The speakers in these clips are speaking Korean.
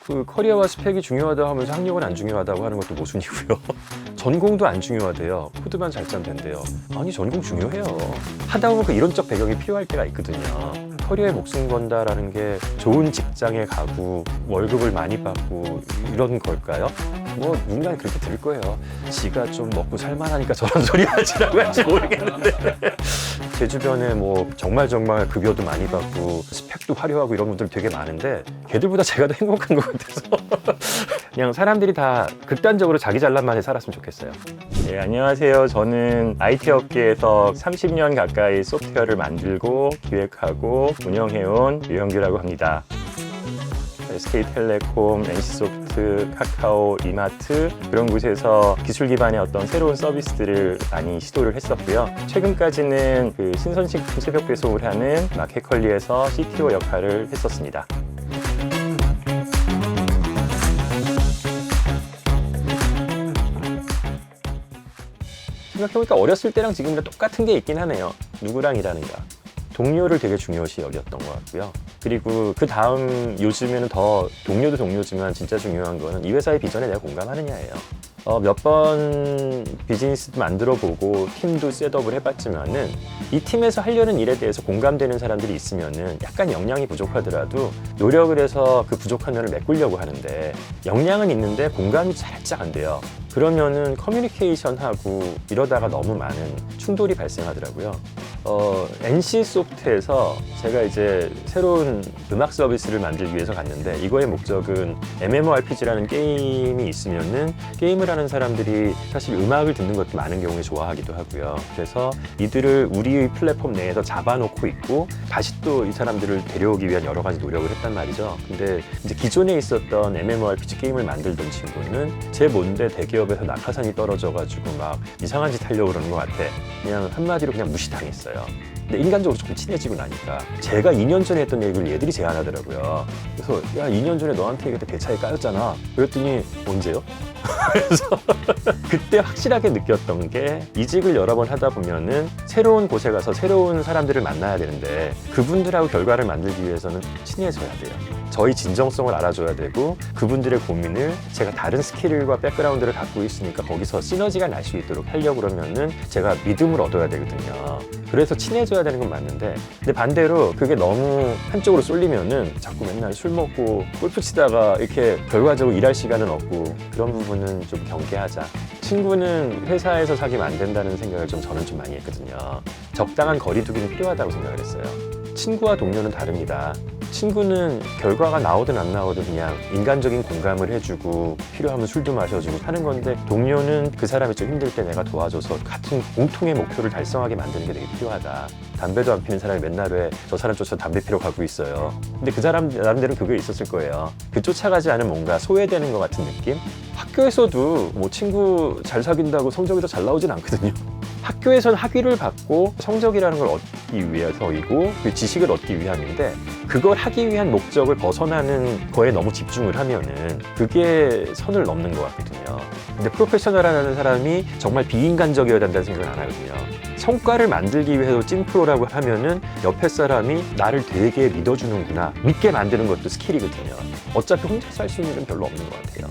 그 커리어와 스펙이 중요하다고 하면서 학력은 안 중요하다고 하는 것도 모순이고요. 전공도 안 중요하대요. 코드만 잘 짜면 된대요. 아니, 전공 중요해요. 하다 보면 그 이론적 배경이 필요할 때가 있거든요. 커리어에 목숨 건다라는 게 좋은 직장에 가고 월급을 많이 받고 이런 걸까요? 뭐 누군가는 그렇게 들을 거예요. 지가 좀 먹고 살만하니까 저런 소리 하시라고 할지 모르겠는데 제 주변에 뭐 정말 급여도 많이 받고 스펙도 화려하고 이런 분들 되게 많은데 걔들보다 제가 더 행복한 것 같아서 그냥 사람들이 다 극단적으로 자기 잘난만에 살았으면 좋겠어요. 네, 안녕하세요. 저는 IT 업계에서 30년 가까이 소프트웨어를 만들고 기획하고 운영해온 유영규라고 합니다. SK텔레콤, NC소프트, 카카오, 이마트 그런 곳에서 기술 기반의 어떤 새로운 서비스들을 많이 시도를 했었고요. 최근까지는 그 신선식품 새벽 배송을 하는 마켓컬리에서 CTO 역할을 했었습니다. 생각해보니까 어렸을 때랑 지금이랑 똑같은 게 있긴 하네요. 누구랑 일하는가. 동료를 되게 중요시 여겼던 것 같고요. 그리고 그 다음 요즘에는 더 동료도 동료지만 진짜 중요한 거는 이 회사의 비전에 내가 공감하느냐예요. 몇 번 비즈니스도 만들어보고 팀도 셋업을 해봤지만은 이 팀에서 하려는 일에 대해서 공감되는 사람들이 있으면은 약간 역량이 부족하더라도 노력을 해서 그 부족한 면을 메꾸려고 하는데 역량은 있는데 공감이 살짝 안 돼요. 그러면은 커뮤니케이션하고 이러다가 너무 많은 충돌이 발생하더라고요. NC소프트에서 제가 이제 새로운 음악 서비스를 만들기 위해서 갔는데 이거의 목적은 MMORPG라는 게임이 있으면은 게임을 하는 사람들이 사실 음악을 듣는 것도 많은 경우에 좋아하기도 하고요. 그래서 이들을 우리 플랫폼 내에서 잡아놓고 있고 다시 또 이 사람들을 데려오기 위한 여러 가지 노력을 했단 말이죠. 근데 이제 기존에 있었던 MMORPG 게임을 만들던 친구는 제 뭔데 대기업에서 낙하산이 떨어져가지고 막 이상한 짓 하려고 그러는 것 같아. 그냥 한마디로 그냥 무시당했어요. 근데 인간적으로 조금 친해지고 나니까 제가 2년 전에 했던 얘기를 얘들이 제안하더라고요. 그래서 야, 2년 전에 너한테 그때 배차에 까였잖아. 그랬더니 언제요? 그래서 그때 확실하게 느꼈던 게 이직을 여러 번 하다 보면은 새로운 곳에 가서 새로운 사람들을 만나야 되는데 그분들하고 결과를 만들기 위해서는 친해져야 돼요. 저희 진정성을 알아줘야 되고 그분들의 고민을 제가 다른 스킬과 백그라운드를 갖고 있으니까 거기서 시너지가 날 수 있도록 하려고 그러면은 제가 믿음을 얻어야 되거든요. 그래서 친해져야 되는 건 맞는데 근데 반대로 그게 너무 한쪽으로 쏠리면은 자꾸 맨날 술 먹고 골프 치다가 이렇게 결과적으로 일할 시간은 없고 그런 부분은 좀 경계하자. 친구는 회사에서 사귀면 안 된다는 생각을 저는 좀 많이 했거든요. 적당한 거리두기는 필요하다고 생각을 했어요. 친구와 동료는 다릅니다. 친구는 결과가 나오든 안 나오든 그냥 인간적인 공감을 해주고 필요하면 술도 마셔주고 하는 건데 동료는 그 사람이 좀 힘들 때 내가 도와줘서 같은 공통의 목표를 달성하게 만드는 게 되게 필요하다. 담배도 안 피는 사람이 맨날 왜 저 사람 쫓아 담배 피러 가고 있어요. 근데 그 사람 나름대로 그게 있었을 거예요. 그 쫓아가지 않은 뭔가 소외되는 것 같은 느낌? 학교에서도 뭐 친구 잘 사귄다고 성적이 더 잘 나오진 않거든요. 학교에서는 학위를 받고 성적이라는 걸 얻기 위해서이고 그 지식을 얻기 위함인데 그걸 하기 위한 목적을 벗어나는 거에 너무 집중을 하면은 그게 선을 넘는 것 같거든요. 근데 프로페셔널이라는 사람이 정말 비인간적이어야 된다는 생각을 안 하거든요. 성과를 만들기 위해서 찐프로라고 하면은 옆에 사람이 나를 되게 믿어주는구나 믿게 만드는 것도 스킬이거든요. 어차피 혼자서 할 수 있는 일은 별로 없는 것 같아요.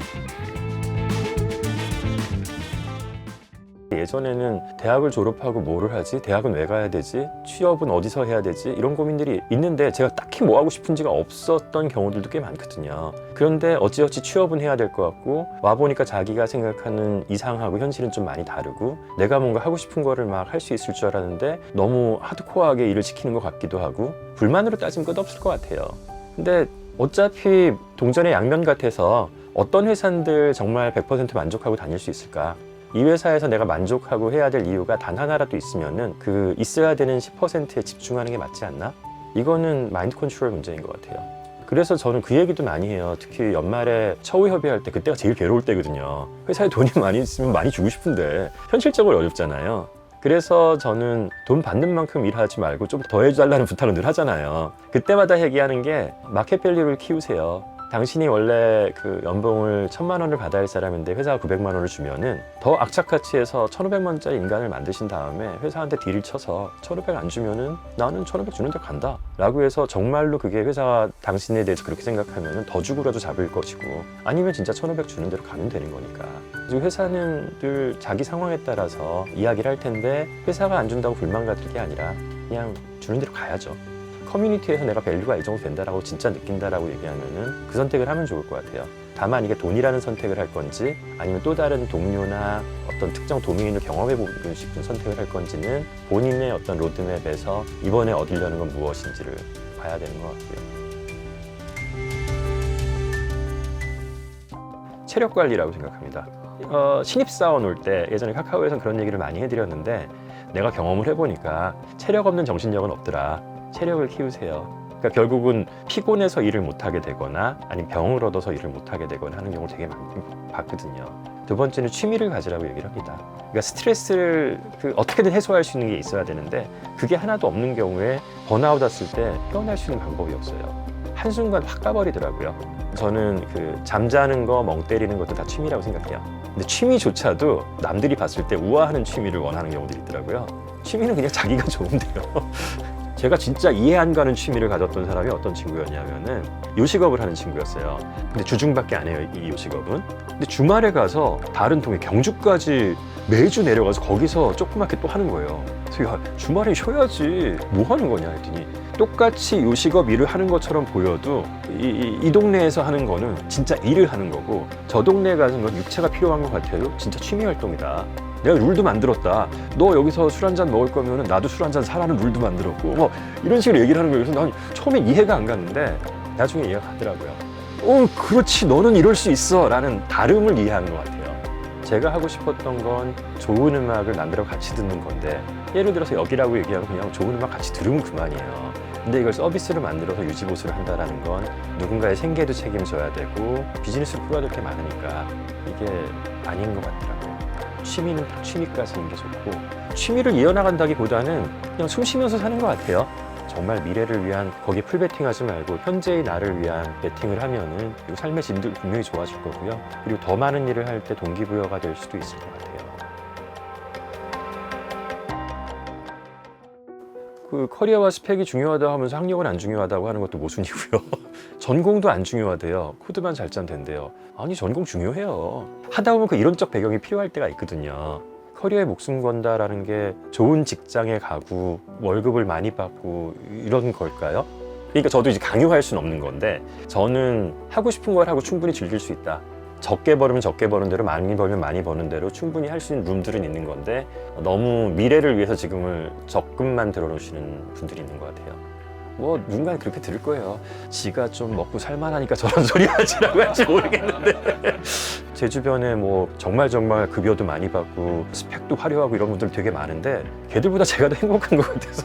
예전에는 대학을 졸업하고 뭐를 하지? 대학은 왜 가야 되지? 취업은 어디서 해야 되지? 이런 고민들이 있는데 제가 딱히 뭐 하고 싶은지가 없었던 경우들도 꽤 많거든요. 그런데 어찌어찌 취업은 해야 될 것 같고 와보니까 자기가 생각하는 이상하고 현실은 좀 많이 다르고 내가 뭔가 하고 싶은 거를 막 할 수 있을 줄 알았는데 너무 하드코어하게 일을 시키는 것 같기도 하고 불만으로 따지면 끝없을 것 같아요. 근데 어차피 동전의 양면 같아서 어떤 회사들 정말 100% 만족하고 다닐 수 있을까? 이 회사에서 내가 만족하고 해야 될 이유가 단 하나라도 있으면은 그 있어야 되는 10%에 집중하는 게 맞지 않나? 이거는 마인드 컨트롤 문제인 것 같아요. 그래서 저는 그 얘기도 많이 해요. 특히 연말에 처우 협의할 때 그때가 제일 괴로울 때거든요. 회사에 돈이 많이 있으면 많이 주고 싶은데 현실적으로 어렵잖아요. 그래서 저는 돈 받는 만큼 일하지 말고 좀 더 해달라는 부탁을 늘 하잖아요. 그때마다 얘기하는 게 마켓 밸류를 키우세요. 당신이 원래 그 연봉을 1,000만 원을 받아야 할 사람인데 회사가 900만 원을 주면은 더 악착같이 해서 1,500만 원짜리 인간을 만드신 다음에 회사한테 딜을 쳐서 1,500 안 주면은 나는 1,500 주는 데 간다. 라고 해서 정말로 그게 회사가 당신에 대해서 그렇게 생각하면 더 주고라도 잡을 것이고, 아니면 진짜 1,500 주는 대로 가면 되는 거니까. 그리고 회사는 늘 자기 상황에 따라서 이야기를 할 텐데, 회사가 안 준다고 불만 가질 게 아니라 그냥 주는 대로 가야죠. 커뮤니티에서 내가 밸류가 이 정도 된다라고 진짜 느낀다라고 얘기하면은 그 선택을 하면 좋을 것 같아요. 다만 이게 돈이라는 선택을 할 건지, 아니면 또 다른 동료나 어떤 특정 도메인을 경험해보고 싶은 선택을 할 건지는 본인의 어떤 로드맵에서 이번에 얻으려는 건 무엇인지를 봐야 되는 것 같고요. 체력 관리라고 생각합니다. 신입사원 올 때 예전에 카카오에서는 그런 얘기를 많이 해드렸는데, 내가 경험을 해보니까 체력 없는 정신력은 없더라. 체력을 키우세요. 그러니까 결국은 피곤해서 일을 못하게 되거나 아니면 병을 얻어서 일을 못하게 되거나 하는 경우를 되게 많이 봤거든요. 두 번째는 취미를 가지라고 얘기를 합니다. 그러니까 스트레스를 어떻게든 해소할 수 있는 게 있어야 되는데, 그게 하나도 없는 경우에 번아웃 왔을 때 헤어날 수 있는 방법이 없어요. 한순간 확 가버리더라고요. 저는 잠자는 거, 멍 때리는 것도 다 취미라고 생각해요. 근데 취미조차도 남들이 봤을 때 우아하는 취미를 원하는 경우들이 있더라고요. 취미는 그냥 자기가 좋은데요. 제가 진짜 이해 안 가는 취미를 가졌던 사람이 어떤 친구였냐면은 요식업을 하는 친구였어요. 근데 주중밖에 안 해요, 이 요식업은. 근데 주말에 가서 다른 동네 경주까지 매주 내려가서 거기서 조그맣게 또 하는 거예요. 그래서 야, 주말에 쉬어야지 뭐 하는 거냐 했더니, 똑같이 요식업 일을 하는 것처럼 보여도 이 동네에서 하는 거는 진짜 일을 하는 거고, 저 동네에 가는 건 육체가 필요한 것 같아도 진짜 취미 활동이다. 내가 룰도 만들었다. 너 여기서 술 한잔 먹을 거면 나도 술 한잔 사라는 룰도 만들었고, 뭐 이런 식으로 얘기를 하는 거예요. 그래서 난 처음에 이해가 안 갔는데 나중에 이해가 가더라고요. 그렇지, 너는 이럴 수 있어 라는 다름을 이해하는 것 같아요. 제가 하고 싶었던 건 좋은 음악을 남들하고 같이 듣는 건데, 예를 들어서 여기라고 얘기하면 그냥 좋은 음악 같이 들으면 그만이에요. 근데 이걸 서비스로 만들어서 유지보수를 한다는 건 누군가의 생계도 책임져야 되고 비즈니스로 풀어야 될 게 많으니까 이게 아닌 것 같더라고요. 취미는 딱 취미까지인 게 좋고, 취미를 이어나간다기보다는 그냥 숨 쉬면서 사는 것 같아요. 정말 미래를 위한, 거기에 풀베팅하지 말고 현재의 나를 위한 베팅을 하면은 삶의 질도 분명히 좋아질 거고요. 그리고 더 많은 일을 할 때 동기부여가 될 수도 있을 것 같아요. 커리어와 스펙이 중요하다 하면서 학력은 안 중요하다고 하는 것도 모순이고요. 전공도 안 중요하대요. 코드만 잘 짜면 된대요. 아니, 전공 중요해요. 하다 보면 그 이론적 배경이 필요할 때가 있거든요. 커리어에 목숨 건다라는 게 좋은 직장에 가고 월급을 많이 받고 이런 걸까요? 그러니까 저도 이제 강요할 수는 없는 건데, 저는 하고 싶은 걸 하고 충분히 즐길 수 있다. 적게 벌으면 적게 버는 대로, 많이 벌면 많이 버는 대로 충분히 할 수 있는 룸들은 있는 건데, 너무 미래를 위해서 지금을 적금만 들어놓으시는 분들이 있는 것 같아요. 뭐 누군가는 그렇게 들을 거예요. 지가 좀 먹고 살만하니까 저런 소리 하지라고 할지 모르겠는데 제 주변에 뭐 정말 급여도 많이 받고 스펙도 화려하고 이런 분들 되게 많은데, 걔들보다 제가 더 행복한 것 같아서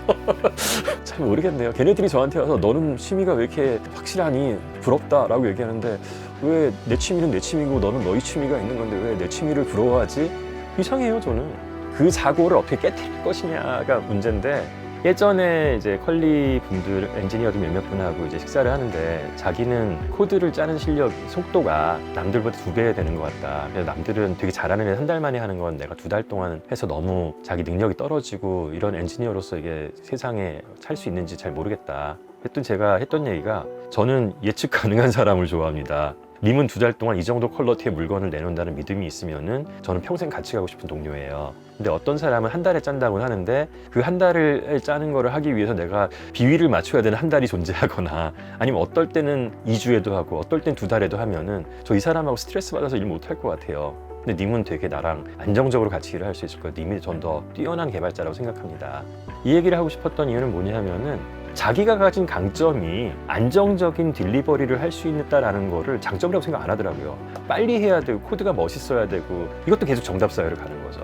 잘 모르겠네요. 걔네들이 저한테 와서 너는 취미가 왜 이렇게 확실하니 부럽다라고 얘기하는데, 왜 내 취미는 내 취미고 너는 너희 취미가 있는 건데 왜 내 취미를 부러워하지? 이상해요. 저는 그 사고를 어떻게 깨뜨릴 것이냐가 문제인데, 예전에 이제 컬리 분들, 엔지니어들 몇몇 분하고 이제 식사를 하는데, 자기는 코드를 짜는 실력 속도가 남들보다 2배 되는 것 같다. 그래서 남들은 되게 잘하는 애 1달 만에 하는 건 내가 2달 동안 해서 너무 자기 능력이 떨어지고, 이런 엔지니어로서 이게 세상에 살 수 있는지 잘 모르겠다 했던, 제가 했던 얘기가, 저는 예측 가능한 사람을 좋아합니다. 님은 2달 동안 이 정도 퀄러티의 물건을 내놓는다는 믿음이 있으면은 저는 평생 같이 가고 싶은 동료예요. 근데 어떤 사람은 한 달에 짠다고 하는데, 그 한 달을 짜는 거를 하기 위해서 내가 비위를 맞춰야 되는 한 달이 존재하거나, 아니면 어떨 때는 2주에도 하고 어떨 땐 2달에도 하면은 저 이 사람하고 스트레스 받아서 일 못 할 것 같아요. 근데 님은 되게 나랑 안정적으로 같이 일을 할 수 있을 거예요. 님이 전 더 뛰어난 개발자라고 생각합니다. 이 얘기를 하고 싶었던 이유는 뭐냐면은, 자기가 가진 강점이 안정적인 딜리버리를 할 수 있다라는 거를 장점이라고 생각 안 하더라고요. 빨리 해야 되고 코드가 멋있어야 되고 이것도 계속 정답 사회를 가는 거죠.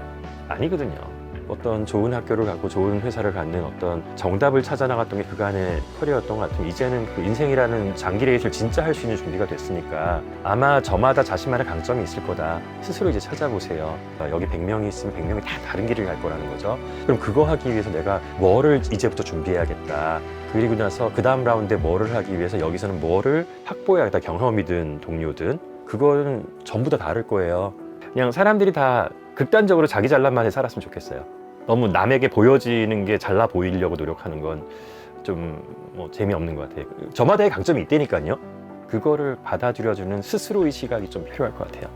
아니거든요. 어떤 좋은 학교를 가고 좋은 회사를 갖는 어떤 정답을 찾아 나갔던 게 그간의 커리어였던 것 같으면, 이제는 그 인생이라는 장기 레이스를 진짜 할 수 있는 준비가 됐으니까 아마 저마다 자신만의 강점이 있을 거다. 스스로 이제 찾아보세요. 여기 100명이 있으면 100명이 다 다른 길을 갈 거라는 거죠. 그럼 그거 하기 위해서 내가 뭐를 이제부터 준비해야겠다. 그리고 나서 그 다음 라운드에 뭐를 하기 위해서 여기서는 뭐를 확보해야겠다. 경험이든 동료든 그거는 전부 다 다를 거예요. 그냥 사람들이 다 극단적으로 자기 잘난 맛에 살았으면 좋겠어요. 너무 남에게 보여지는 게 잘나 보이려고 노력하는 건 좀 뭐 재미없는 것 같아요. 저마다의 강점이 있다니까요. 그거를 받아들여주는 스스로의 시각이 좀 필요할 것 같아요.